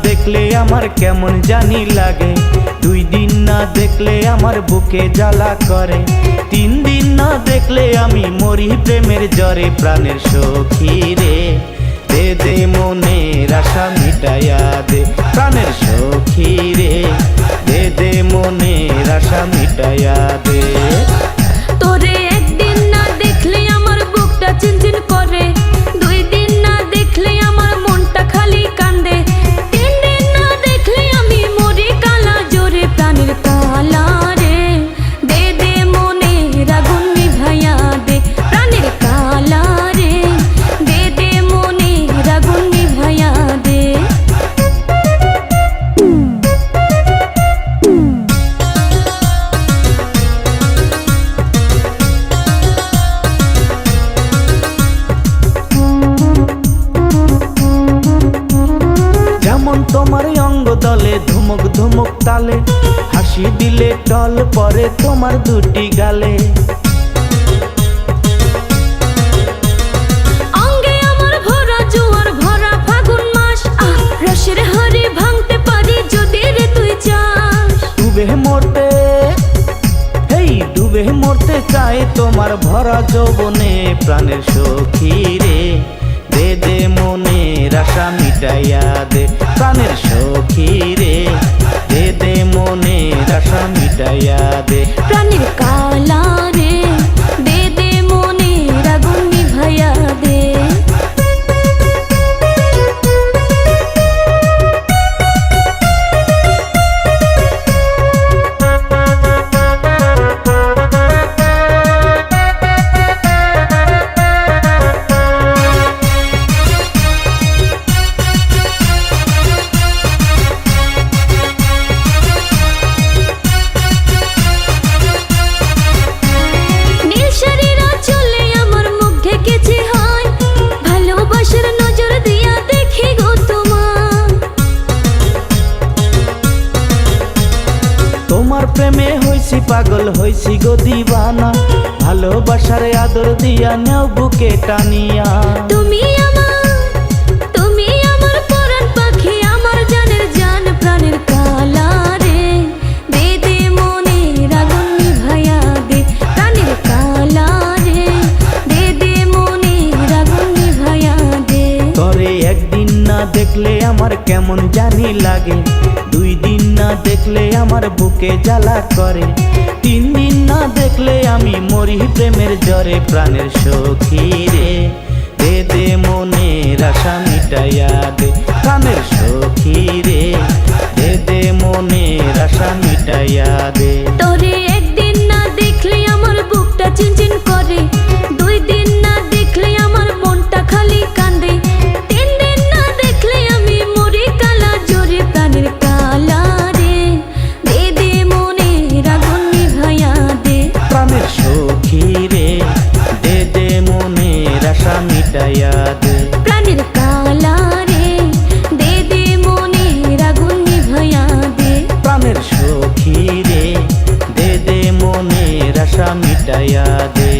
দেখলে আমার কেমন জানি লাগে, 2 দিন না দেখলে আমার বুকে জ্বালা করে, 3 দিন না দেখলে আমি মরি প্রেমের জ্বরে। প্রাণের সখী রে, দে দে মনের আশা মিটাইয়া দে। প্রাণের সখী রে, দে দে মনের আশা মিটাইয়া দে। তোরে একদিন না দেখলে আমার বুকটা চিনচিন করে, 2 দিন না দেখলে আমার মনটা খালি কান্দে, 3 দিন না দেখলে আমি মরি কালা জোরে। প্রাণের কালা রে, দে দে মনের আগুন নিভাইয়া দে। প্রাণের কালা রে, দে দে মনের আগুন নিভাইয়া দে। যেমন তোমার অঙ্গ দলে ধুমক ধুমক তালে, হাসি দিলে টল পরে তোমার 2টি গালে। অঙ্গে আমার ভরা জোয়ার ভরা ফাগুন মাস, রসের হাড়ি ভাঙতে পারি যদি রে তুই চাস। ডুবে মরতে, হেই ডুবে মরতে চাই তোমার ভরা যৌবনে। প্রাণের সখী রে, দে দে মনের আশা মিটাইয়া দে। প্রাণের সখী রে, দে দে মনের আশা মিটাইয়া দে। প্রাণের কালা রে, দে দে মনের আগুন নিভাইয়া দে। তোমার প্রেমে হইছি পাগল হইছি গো দিবানা, ভালোবাসার আদর দিয়া নেও বুকে টানিয়া। তুমি আমার পরাণ পাখি, আমার জানের জান। প্রাণের কালা রে, দে দে মনের আগুন নিভাইয়া দে। প্রাণের কালা রে, দে দে মনের আগুন নিভাইয়া দে। তরে একদিন না দেখলে আমার কেমন জানি লাগে, 2 দিন না দেখলে আমার বুকে জ্বালা করে, 3 দিন না দেখলে আমি মরি প্রেমের জ্বরে। প্রাণের সখী রে, দে দে মনের আশা মিটাইয়া দে। প্রাণের সখী রে, দে দে মনের আশা মিটাইয়া দে। তোরে একদিন না দেখলে আমার বুকটা চিনচিন করে, 2 দিন না দেখলে আমার মনটা খালি কান্দে, 3 দিন না দেখলে আমি মরি কালা জোরে। প্রাণের কালা রে, দে দে মনের আগুন নিভাইয়া দে। প্রাণের সখী রে, দে দে মনের আশা মিটাইয়া দে। প্রাণের কালা রে, দে দে মনের আগুন নিভাইয়া দে। প্রাণের সখী রে, দে দে মনের আশা মিটাইয়া দে।